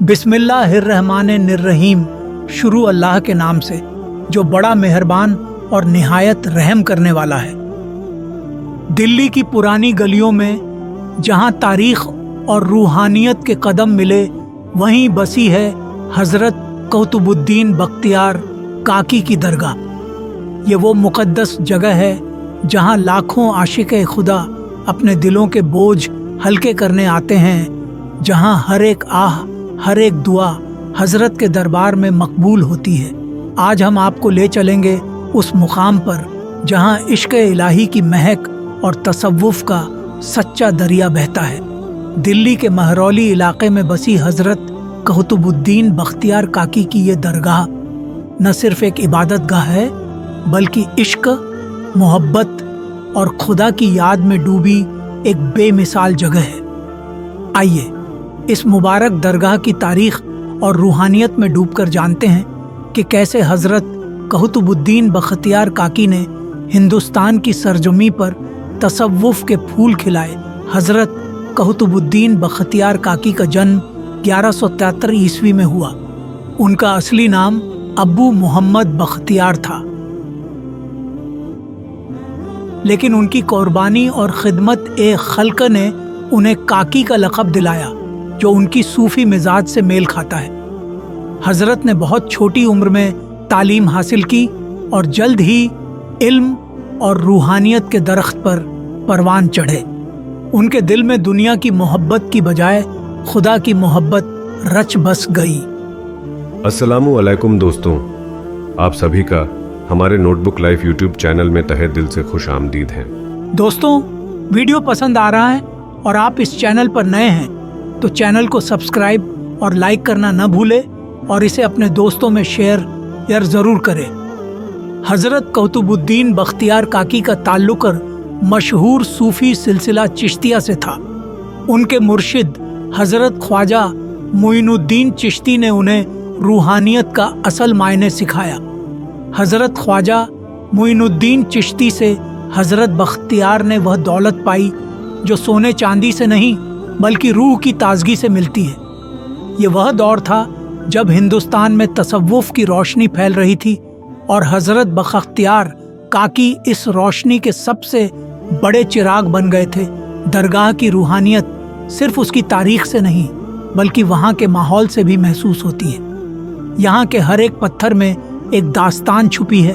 बिस्मिल्लाहिर्रहमानिर्रहीम। शुरू अल्लाह के नाम से जो बड़ा मेहरबान और निहायत रहम करने वाला है। दिल्ली की पुरानी गलियों में जहाँ तारीख और रूहानियत के कदम मिले, वहीं बसी है हज़रत कुतुबुद्दीन बख्तियार काकी की दरगाह। ये वो मुक़द्दस जगह है जहाँ लाखों आशिक़े खुदा अपने दिलों के बोझ हल्के करने आते हैं, जहाँ हर एक आह, हर एक दुआ हज़रत के दरबार में मकबूल होती है। आज हम आपको ले चलेंगे उस मुकाम पर जहाँ इश्क़ इलाही की महक और तसव्वुफ़ का सच्चा दरिया बहता है। दिल्ली के महरौली इलाके में बसी हज़रत कुतुबुद्दीन बख्तियार काकी की ये दरगाह न सिर्फ़ एक इबादत गाह है, बल्कि इश्क़, मोहब्बत और खुदा की याद में डूबी एक बेमिसाल जगह है। आइए इस मुबारक दरगाह की तारीख़ और रूहानियत में डूबकर जानते हैं कि कैसे हज़रत कुतुबुद्दीन बख्तियार काकी ने हिंदुस्तान की सरजमी पर तसव्वुफ़ के फूल खिलाए। हज़रत कुतुबुद्दीन बख्तियार काकी का जन्म 1173 ईस्वी में हुआ। उनका असली नाम अबू मोहम्मद बख्तियार था, लेकिन उनकी कुर्बानी और खिदमत ए खल्क ने उन्हें काकी का लक़ब दिलाया, जो उनकी सूफ़ी मिजाज से मेल खाता है। हज़रत ने बहुत छोटी उम्र में तालीम हासिल की और जल्द ही इल्म और रूहानियत के दरख्त पर परवान चढ़े। उनके दिल में दुनिया की मोहब्बत की बजाय खुदा की मोहब्बत रच बस गई। अस्सलामु अलैकुम दोस्तों, आप सभी का हमारे नोटबुक लाइफ यूट्यूब चैनल में तहे दिल से खुश आमदीद हैं। दोस्तों, वीडियो पसंद आ रहा है और आप इस चैनल पर नए हैं तो चैनल को सब्सक्राइब और लाइक करना न भूलें और इसे अपने दोस्तों में शेयर ज़रूर करें। हज़रत कुतुबुद्दीन बख्तियार काकी का ताल्लुक़ मशहूर सूफ़ी सिलसिला चिश्तिया से था। उनके मुर्शिद हज़रत ख्वाजा मोइनुद्दीन चिश्ती ने उन्हें रूहानियत का असल मायने सिखाया। हज़रत ख्वाजा मोइनुद्दीन चिश्ती से हज़रत बख्तियार ने वह दौलत पाई जो सोने चांदी से नहीं बल्कि रूह की ताजगी से मिलती है। ये वह दौर था जब हिंदुस्तान में तसव्वुफ़ की रोशनी फैल रही थी और हज़रत बख्तियार काकी इस रोशनी के सबसे बड़े चिराग बन गए थे। दरगाह की रूहानियत सिर्फ उसकी तारीख से नहीं बल्कि वहाँ के माहौल से भी महसूस होती है। यहाँ के हर एक पत्थर में एक दास्तान छुपी है,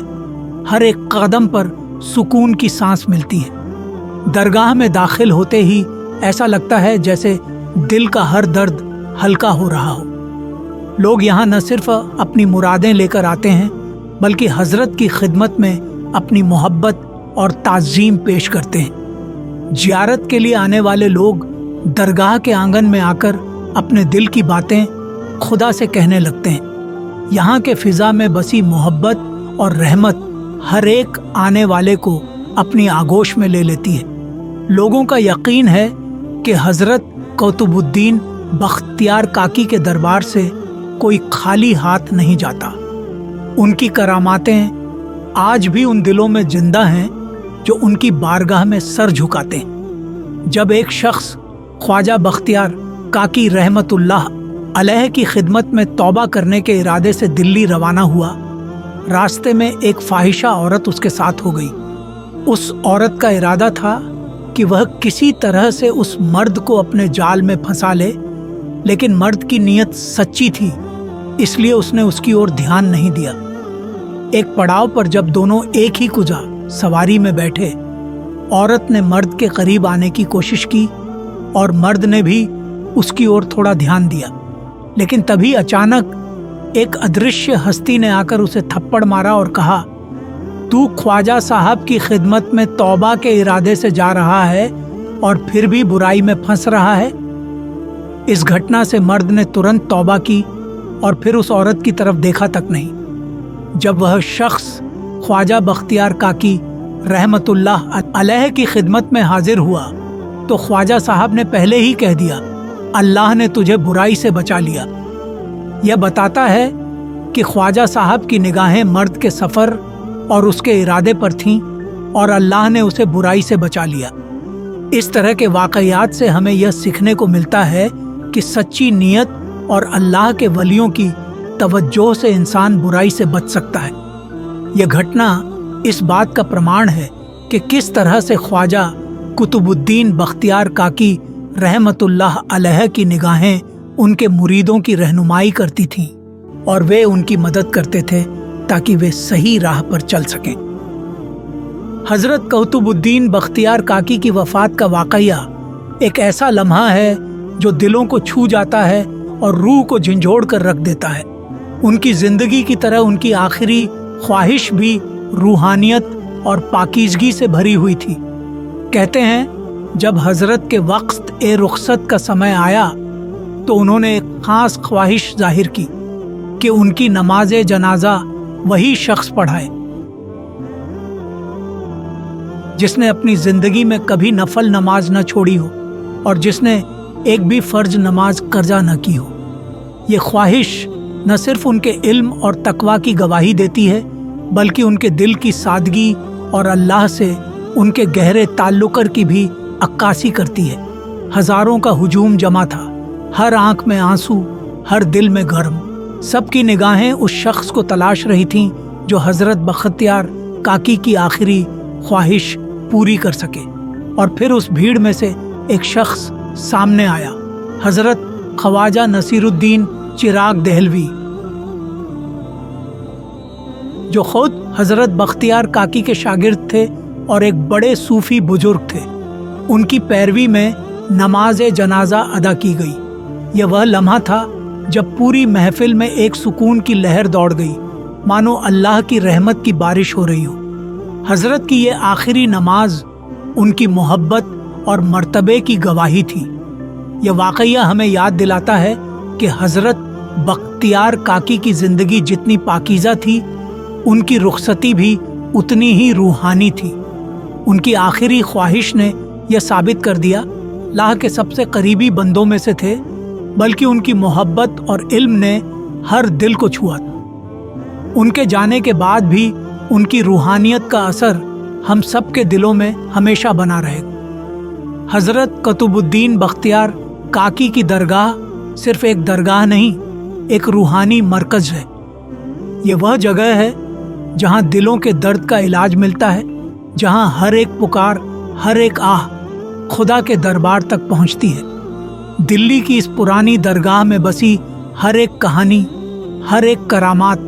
हर एक कदम पर सुकून की सांस मिलती है। दरगाह में दाखिल होते ही ऐसा लगता है जैसे दिल का हर दर्द हल्का हो रहा हो। लोग यहाँ न सिर्फ अपनी मुरादें लेकर आते हैं बल्कि हज़रत की खिदमत में अपनी मोहब्बत और ताज़ीम पेश करते हैं। ज़ियारत के लिए आने वाले लोग दरगाह के आंगन में आकर अपने दिल की बातें खुदा से कहने लगते हैं। यहाँ के फ़िज़ा में बसी मोहब्बत और रहमत हर एक आने वाले को अपनी आगोश में ले लेती है। लोगों का यकीन है कि हज़रत कुतुबुद्दीन बख्तियार काकी के दरबार से कोई खाली हाथ नहीं जाता। उनकी करामातें आज भी उन दिलों में जिंदा हैं जो उनकी बारगाह में सर झुकाते हैं। जब एक शख्स ख्वाजा बख्तियार काकी रहमतुल्लाह अलैह की खिदमत में तौबा करने के इरादे से दिल्ली रवाना हुआ, रास्ते में एक फाहिशा औरत उसके साथ हो गई। उस औरत का इरादा था कि वह किसी तरह से उस मर्द को अपने जाल में फंसा ले, लेकिन मर्द की नीयत सच्ची थी, इसलिए उसने उसकी ओर ध्यान नहीं दिया। एक पड़ाव पर जब दोनों एक ही कुजा सवारी में बैठे, औरत ने मर्द के करीब आने की कोशिश की और मर्द ने भी उसकी ओर थोड़ा ध्यान दिया, लेकिन तभी अचानक एक अदृश्य हस्ती ने आकर उसे थप्पड़ मारा और कहा, तू ख्वाजा साहब की खिदमत में तौबा के इरादे से जा रहा है और फिर भी बुराई में फंस रहा है। इस घटना से मर्द ने तुरंत तौबा की और फिर उस औरत की तरफ देखा तक नहीं। जब वह शख्स ख्वाजा बख्तियार काकी रहमतुल्लाह अलैह की खिदमत में हाजिर हुआ तो ख्वाजा साहब ने पहले ही कह दिया, अल्लाह ने तुझे बुराई से बचा लिया। यह बताता है कि ख्वाजा साहब की निगाहें मर्द के सफ़र और उसके इरादे पर थीं और अल्लाह ने उसे बुराई से बचा लिया। इस तरह के वाक़यात से हमें यह सीखने को मिलता है कि सच्ची नीयत और अल्लाह के वलियों की तवज्जो से इंसान बुराई से बच सकता है। यह घटना इस बात का प्रमाण है कि किस तरह से ख्वाजा कुतुबुद्दीन बख्तियार काकी रहमतुल्लाह अलैह की निगाहें उनके मुरीदों की रहनुमाई करती थीं और वे उनकी मदद करते थे ताकि वे सही राह पर चल सकें। हजरत कुतुबुद्दीन बख्तियार काकी की वफात का वाकया एक ऐसा लम्हा है जो दिलों को छू जाता है और रूह को झंझोड़ कर रख देता है। उनकी जिंदगी की तरह उनकी आखिरी ख्वाहिश भी रूहानियत और पाकीज़गी से भरी हुई थी। कहते हैं जब हजरत के वक्त ए रुखसत का समय आया तो उन्होंने एक खास ख्वाहिश जाहिर की कि उनकी नमाज जनाजा वही शख्स पढ़ाए जिसने अपनी जिंदगी में कभी नफल नमाज न छोड़ी हो और जिसने एक भी फर्ज नमाज कर्जा न की हो। ये ख्वाहिश न सिर्फ उनके इल्म और तकवा की गवाही देती है बल्कि उनके दिल की सादगी और अल्लाह से उनके गहरे ताल्लुक़ की भी अक्कासी करती है। हजारों का हुजूम जमा था, हर आंख में आंसू, हर दिल में गर्म। सबकी निगाहें उस शख्स को तलाश रही थीं जो हजरत बख्तियार काकी की आखिरी ख्वाहिश पूरी कर सके। और फिर उस भीड़ में से एक शख्स सामने आया, हजरत ख्वाजा नसीरुद्दीन चिराग देहलवी, जो खुद हजरत बख्तियार काकी के शागिर्द थे और एक बड़े सूफी बुजुर्ग थे। उनकी पैरवी में नमाज जनाजा अदा की गई। यह वह लम्हा था जब पूरी महफिल में एक सुकून की लहर दौड़ गई, मानो अल्लाह की रहमत की बारिश हो रही हो। हजरत की ये आखिरी नमाज उनकी मोहब्बत और मर्तबे की गवाही थी। यह वाकया हमें याद दिलाता है कि हजरत बख्तियार काकी की जिंदगी जितनी पाकीज़ा थी उनकी रुखसती भी उतनी ही रूहानी थी। उनकी आखिरी ख्वाहिश ने यह साबित कर दिया अल्लाह के सबसे करीबी बंदों में से थे, बल्कि उनकी मोहब्बत और इल्म ने हर दिल को छुआ था। उनके जाने के बाद भी उनकी रूहानियत का असर हम सब के दिलों में हमेशा बना रहेगा। हजरत कुतुबुद्दीन बख्तियार काकी की दरगाह सिर्फ एक दरगाह नहीं, एक रूहानी मरकज है। ये वह जगह है जहाँ दिलों के दर्द का इलाज मिलता है, जहाँ हर एक पुकार, हर एक आह खुदा के दरबार तक पहुँचती है। दिल्ली की इस पुरानी दरगाह में बसी हर एक कहानी, हर एक करामात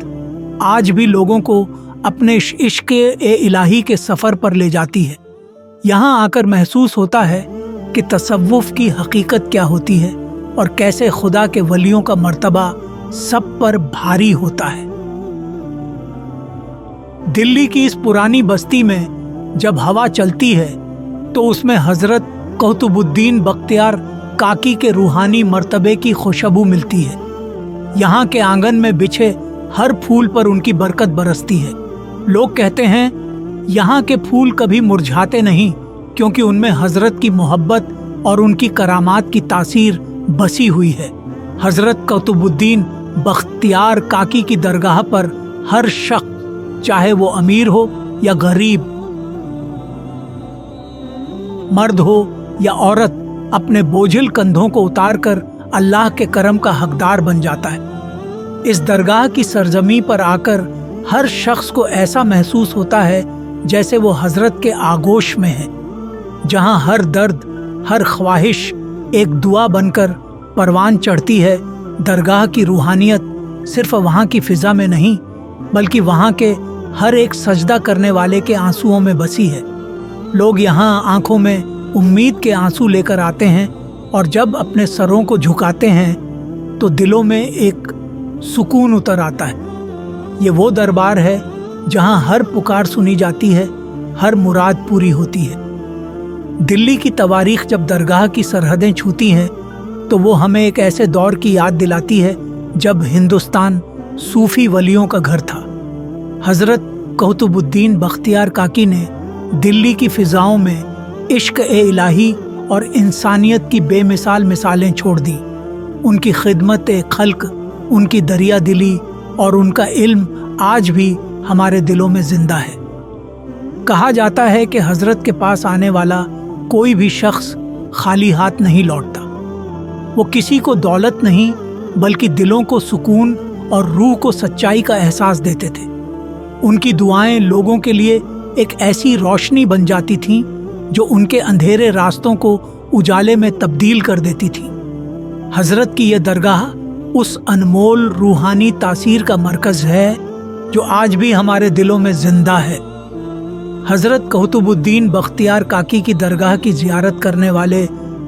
आज भी लोगों को अपने इश्क़ ए इलाही के सफ़र पर ले जाती है। यहाँ आकर महसूस होता है कि तसव्वुफ़ की हकीकत क्या होती है और कैसे खुदा के वलियों का मर्तबा सब पर भारी होता है। दिल्ली की इस पुरानी बस्ती में जब हवा चलती है तो उसमें हजरत कुतुबुद्दीन बख्तियार काकी के रूहानी मर्तबे की खुशबू मिलती है। यहाँ के आंगन में बिछे हर फूल पर उनकी बरकत बरसती है। लोग कहते हैं यहाँ के फूल कभी मुरझाते नहीं, क्योंकि उनमें हजरत की मोहब्बत और उनकी करामात की तासीर बसी हुई है। हजरत कुतुबुद्दीन बख्तियार काकी की दरगाह पर हर शख्स, चाहे वो अमीर हो या गरीब, मर्द हो या औरत, अपने बोझिल कंधों को उतारकर अल्लाह के करम का हकदार बन जाता है। इस दरगाह की सरजमी पर आकर हर शख्स को ऐसा महसूस होता है जैसे वो हजरत के आगोश में है, जहाँ हर दर्द, हर ख्वाहिश एक दुआ बनकर परवान चढ़ती है। दरगाह की रूहानियत सिर्फ वहाँ की फिजा में नहीं, बल्कि वहाँ के हर एक सजदा करने वाले के आंसुओं में बसी है। लोग यहाँ आंखों में उम्मीद के आंसू लेकर आते हैं और जब अपने सरों को झुकाते हैं तो दिलों में एक सुकून उतर आता है। ये वो दरबार है जहाँ हर पुकार सुनी जाती है, हर मुराद पूरी होती है। दिल्ली की तवारीख जब दरगाह की सरहदें छूती हैं तो वो हमें एक ऐसे दौर की याद दिलाती है जब हिंदुस्तान सूफी वलियों का घर था। हजरत कुतुबुद्दीन बख्तियार काकी ने दिल्ली की फिजाओं में इश्क ए इलाही और इंसानियत की बेमिसाल मिसालें छोड़ दी। उनकी खिदमत ए खल्क, उनकी दरिया दिली और उनका इल्म आज भी हमारे दिलों में जिंदा है। कहा जाता है कि हजरत के पास आने वाला कोई भी शख्स खाली हाथ नहीं लौटता। वो किसी को दौलत नहीं बल्कि दिलों को सुकून और रूह को सच्चाई का एहसास देते थे। उनकी दुआएं लोगों के लिए एक ऐसी रोशनी बन जाती थीं जो उनके अंधेरे रास्तों को उजाले में तब्दील कर देती थी। हजरत की यह दरगाह उस अनमोल रूहानी तासीर का मरकज है जो आज भी हमारे दिलों में जिंदा है। हजरत कुतुबुद्दीन बख्तियार काकी की दरगाह की जियारत करने वाले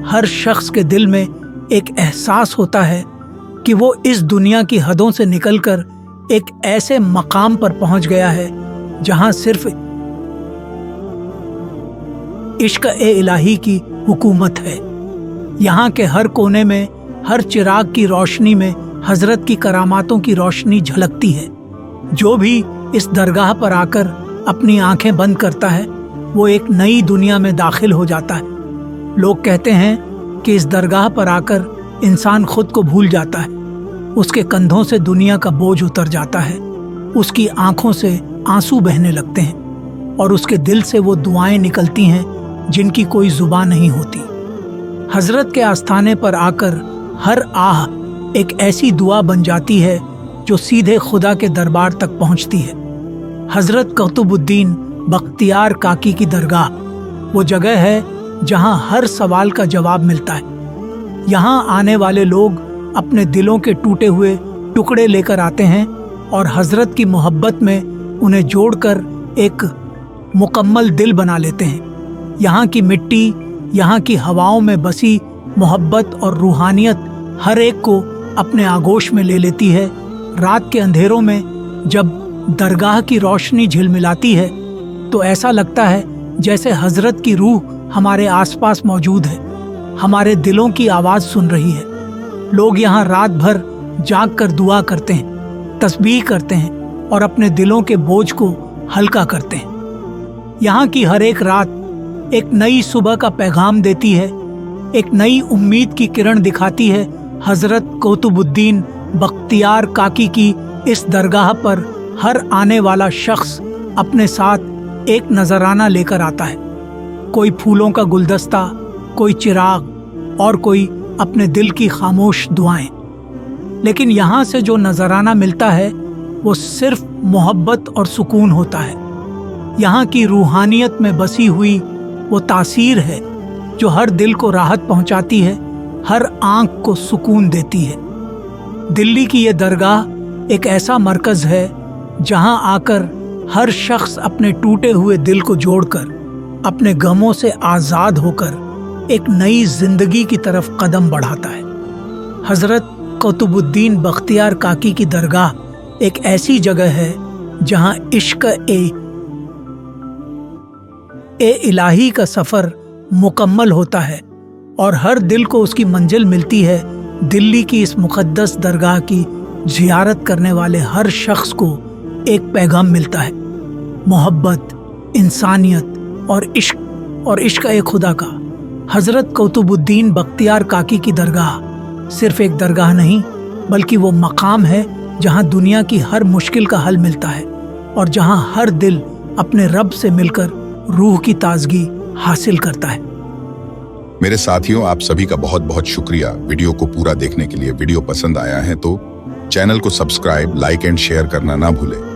हर शख्स के दिल में एक एहसास होता है कि वो इस दुनिया की हदों से निकलकर एक ऐसे मकाम पर पहुंच गया है जहां सिर्फ इश्क़-ए-इलाही की हुकूमत है। यहाँ के हर कोने में, हर चिराग की रोशनी में हजरत की करामातों की रोशनी झलकती है। जो भी इस दरगाह पर आकर अपनी आंखें बंद करता है वो एक नई दुनिया में दाखिल हो जाता है। लोग कहते हैं कि इस दरगाह पर आकर इंसान खुद को भूल जाता है, उसके कंधों से दुनिया का बोझ उतर जाता है, उसकी आंखों से आंसू बहने लगते हैं और उसके दिल से वो दुआएं निकलती हैं जिनकी कोई जुबान नहीं होती। हजरत के आस्थाने पर आकर हर आह एक ऐसी दुआ बन जाती है जो सीधे खुदा के दरबार तक पहुंचती है। हजरत कुतुबुद्दीन बख्तियार काकी की दरगाह वो जगह है जहां हर सवाल का जवाब मिलता है। यहाँ आने वाले लोग अपने दिलों के टूटे हुए टुकड़े लेकर आते हैं और हजरत की मोहब्बत में उन्हें जोड़कर एक मुकम्मल दिल बना लेते हैं। यहाँ की मिट्टी, यहाँ की हवाओं में बसी मोहब्बत और रूहानियत हर एक को अपने आगोश में ले लेती है। रात के अंधेरों में जब दरगाह की रोशनी झिलमिलाती है तो ऐसा लगता है जैसे हजरत की रूह हमारे आसपास मौजूद है, हमारे दिलों की आवाज़ सुन रही है। लोग यहाँ रात भर जाग कर दुआ करते हैं, तस्बीह करते हैं और अपने दिलों के बोझ को हल्का करते हैं। यहाँ की हर एक रात एक नई सुबह का पैगाम देती है, एक नई उम्मीद की किरण दिखाती है। हजरत कुतुबुद्दीन बख्तियार काकी की इस दरगाह पर हर आने वाला शख्स अपने साथ एक नजराना लेकर आता है, कोई फूलों का गुलदस्ता, कोई चिराग और कोई अपने दिल की खामोश दुआएं। लेकिन यहाँ से जो नजराना मिलता है वो सिर्फ मोहब्बत और सुकून होता है। यहाँ की रूहानियत में बसी हुई वो तासीर है जो हर दिल को राहत पहुँचाती है, हर आँख को सुकून देती है। दिल्ली की ये दरगाह एक ऐसा मरकज़ है जहाँ आकर हर शख्स अपने टूटे हुए दिल को जोड़कर अपने गमों से आज़ाद होकर एक नई जिंदगी की तरफ कदम बढ़ाता है। हजरत कुतुबुद्दीन बख्तियार काकी की दरगाह एक ऐसी जगह है जहाँ इश्क़-ए-इलाही का सफ़र मुकम्मल होता है और हर दिल को उसकी मंजिल मिलती है। दिल्ली की इस मुक़द्दस दरगाह की ज़ियारत करने वाले हर शख्स को एक पैगाम मिलता है, मोहब्बत, इंसानियत और इश्क़-ए-खुदा का। हज़रत कुतुबुद्दीन बख्तियार काकी की दरगाह सिर्फ़ एक दरगाह नहीं बल्कि वो मकाम है जहाँ दुनिया की हर मुश्किल का हल मिलता है और जहाँ हर दिल अपने रब से मिलकर रूह की ताजगी हासिल करता है। मेरे साथियों, आप सभी का बहुत बहुत शुक्रिया वीडियो को पूरा देखने के लिए। वीडियो पसंद आया है तो चैनल को सब्सक्राइब, लाइक एंड शेयर करना ना भूलें।